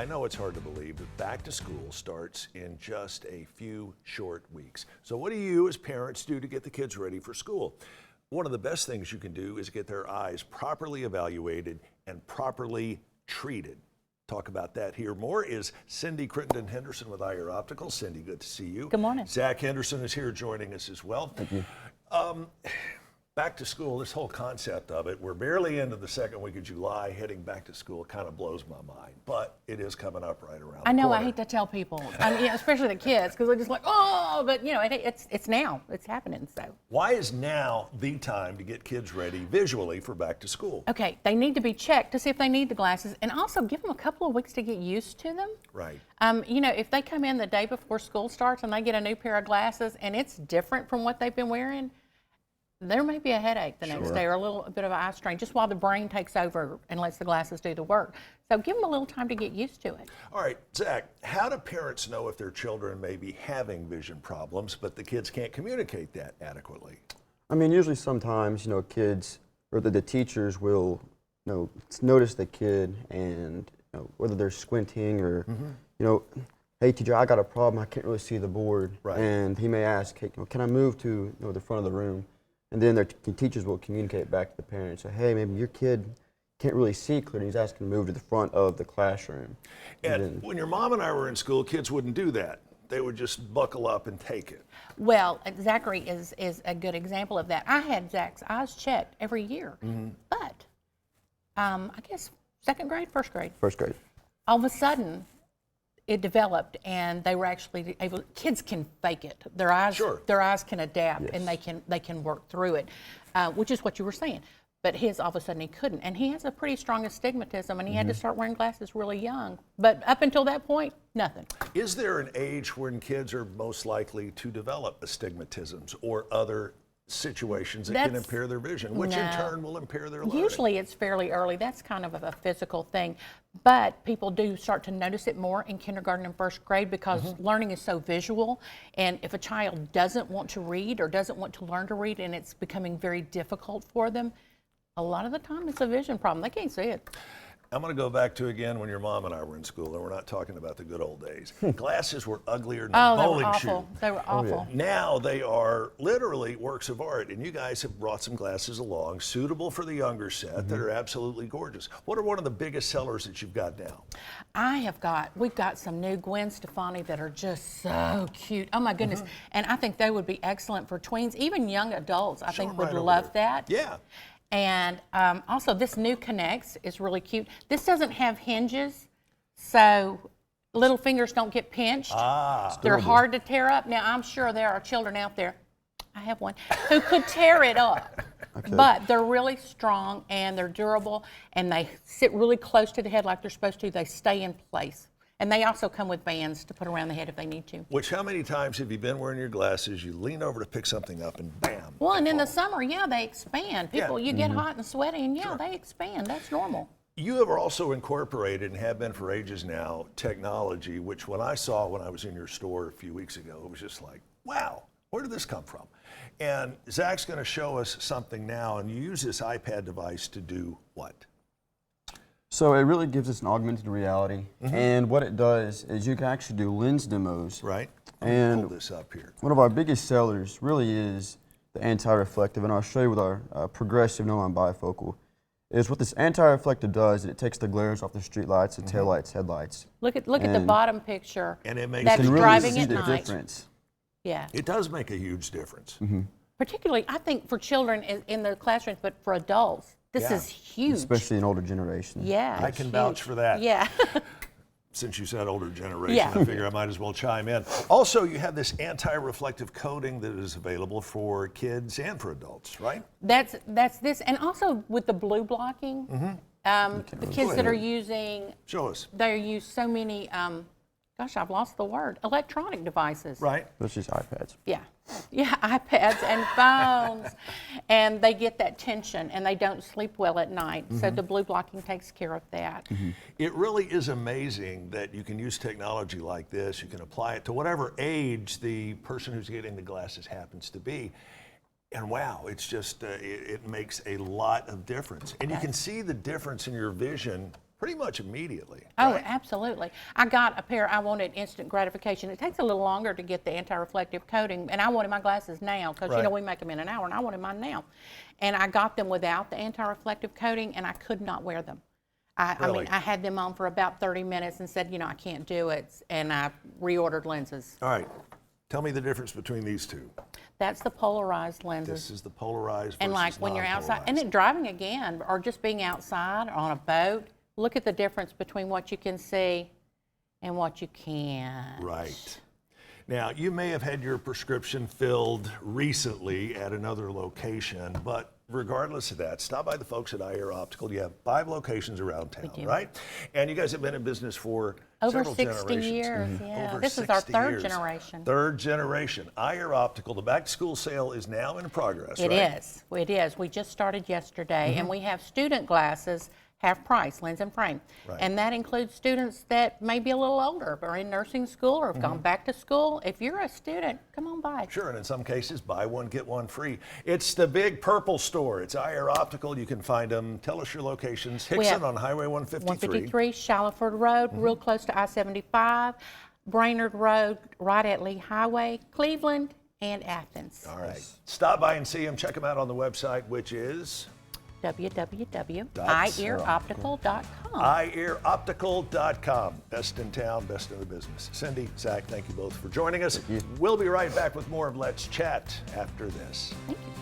I know it's hard to believe that back to school starts in just a few short weeks. So what do you as parents do to get the kids ready for school? One of the best things you can do is get their eyes properly evaluated and properly treated. Talk about that here. More is Cindy Crittenden Henderson with Eyear Optical. Cindy, good to see you. Good morning. Zach Henderson is here joining us as well. Thank you. Back to school, this whole concept of it, we're barely into the second week of July, heading back to school kind of blows my mind, but it is coming up right around I know, the corner. I hate to tell people, I mean, especially the kids, because they're just like, oh, but you know, it's now, it's happening, so. Why is now the time to get kids ready visually for back to school? Okay, they need to be checked to see if they need the glasses, and also give them a couple of weeks to get used to them. Right. You know, if they come in the day before school starts and they get a new pair of glasses and it's different from what they've been wearing, there may be a headache the next day or a little bit of an eye strain just while the brain takes over and lets the glasses do the work. So give them a little time to get used to it. All right, Zach, how do parents know if their children may be having vision problems, but the kids can't communicate that adequately? I mean, usually sometimes, kids or the teachers will, notice the kid and whether they're squinting or, hey, teacher, I got a problem. I can't really see the board. Right. And he may ask, hey, can I move to the front of the room? And then their teachers will communicate back to the parents, say, hey, maybe your kid can't really see clearly. He's asking to move to the front of the classroom. And when your mom and I were in school, kids wouldn't do that. They would just buckle up and take it. Well, Zachary is a good example of that. I had Zach's eyes checked every year, but I guess second grade, first grade. First grade. All of a sudden, it developed, and they were actually able. Kids can fake it. Their eyes can adapt, Yes. and they can work through it, which is what you were saying. But his, all of a sudden, he couldn't, and he has a pretty strong astigmatism, and he had to start wearing glasses really young. But up until that point, nothing. Is there an age when kids are most likely to develop astigmatisms or other situations that can impair their vision, which in turn will impair their learning? Usually it's fairly early. That's kind of a physical thing. But people do start to notice it more in kindergarten and first grade because learning is so visual. And if a child doesn't want to read or doesn't want to learn to read and it's becoming very difficult for them, a lot of the time it's a vision problem. They can't see it. I'm going to go back to again when your mom and I were in school, and we're not talking about the good old days. Glasses were uglier than a bowling shoe. They were awful. Now they are literally works of art, and you guys have brought some glasses along suitable for the younger set that are absolutely gorgeous. What are one of the biggest sellers that you've got now? We've got some new Gwen Stefani that are just so cute. Oh my goodness. And I think they would be excellent for tweens, even young adults I think would love that. Yeah. And also this new Connects is really cute. This doesn't have hinges, so little fingers don't get pinched. They're hard to tear up. Now, I'm sure there are children out there, I have one, who could tear it up. Okay. But they're really strong and they're durable and they sit really close to the head like they're supposed to. They stay in place. And they also come with bands to put around the head if they need to. Which, how many times have you been wearing your glasses, you lean over to pick something up and bam. Well, and in the summer, they expand. You get hot and sweaty and they expand. That's normal. You have also incorporated and have been for ages now, technology, which when I saw when I was in your store a few weeks ago, it was just like, wow, where did this come from? And Zach's going to show us something now, and you use this iPad device to do what? So it really gives us an augmented reality, and what it does is you can actually do lens demos. Right. And pull this up here. One of our biggest sellers really is the anti-reflective, and I'll show you with our progressive no-line bifocal. Is what this anti-reflective does is it takes the glares off the street lights, the tail lights, headlights. Look at the bottom picture. And it makes that's really driving see at the night. difference. Yeah. It does make a huge difference. Particularly, I think for children in the classrooms, but for adults, this is huge. Especially in older generations. Yeah. I can vouch for that. Yeah. Since you said older generation, I figure I might as well chime in. Also, you have this anti-reflective coating that is available for kids and for adults, right? That's this, and also with the blue blocking, the kids that are using, show us. They use so many, gosh, I've lost the word, electronic devices. Right. That's just iPads. Yeah, iPads and phones, and they get that tension and they don't sleep well at night. So the blue blocking takes care of that. It really is amazing that you can use technology like this. You can apply it to whatever age the person who's getting the glasses happens to be. And wow, it's just, it makes a lot of difference. And you can see the difference in your vision pretty much immediately. Oh, right? absolutely. I got a pair, I wanted instant gratification. It takes a little longer to get the anti-reflective coating, and I wanted my glasses now, because Right. we make them in an hour, and I wanted mine now. And I got them without the anti-reflective coating, and I could not wear them. I Really? mean, I had them on for about 30 minutes and said, I can't do it, and I reordered lenses. All right. Tell me the difference between these two. That's the polarized lenses. This is the polarized And like versus when you're outside, and non-polarized. then driving again, or just being outside or on a boat, look at the difference between what you can see and what you can't. Right. Now, you may have had your prescription filled recently at another location, but regardless of that, stop by the folks at Eyear Optical. You have 5 locations around town, do. right? And you guys have been in business for Over several 60 generations. years, yeah. Over This is our 60 third years. generation. Third generation. Eyear Optical. The back-to-school sale is now in progress, It right? is. It is. We just started yesterday, and we have student glasses half price, lens and frame. Right. And that includes students that may be a little older, or in nursing school, or have gone back to school. If you're a student, come on by. Sure, and in some cases, buy one, get one free. It's the big purple store. It's Eyear Optical. You can find them. Tell us your locations. Hickson have on Highway 153. 153 Shallowford Road, real close to I-75, Brainerd Road, right at Lee Highway, Cleveland, and Athens. All right. Stop by and see them. Check them out on the website, which is www.eyearoptical.com. eyearoptical.com. Best in town, best in the business. Cindy, Zach, thank you both for joining us. We'll be right back with more of Let's Chat after this. Thank you.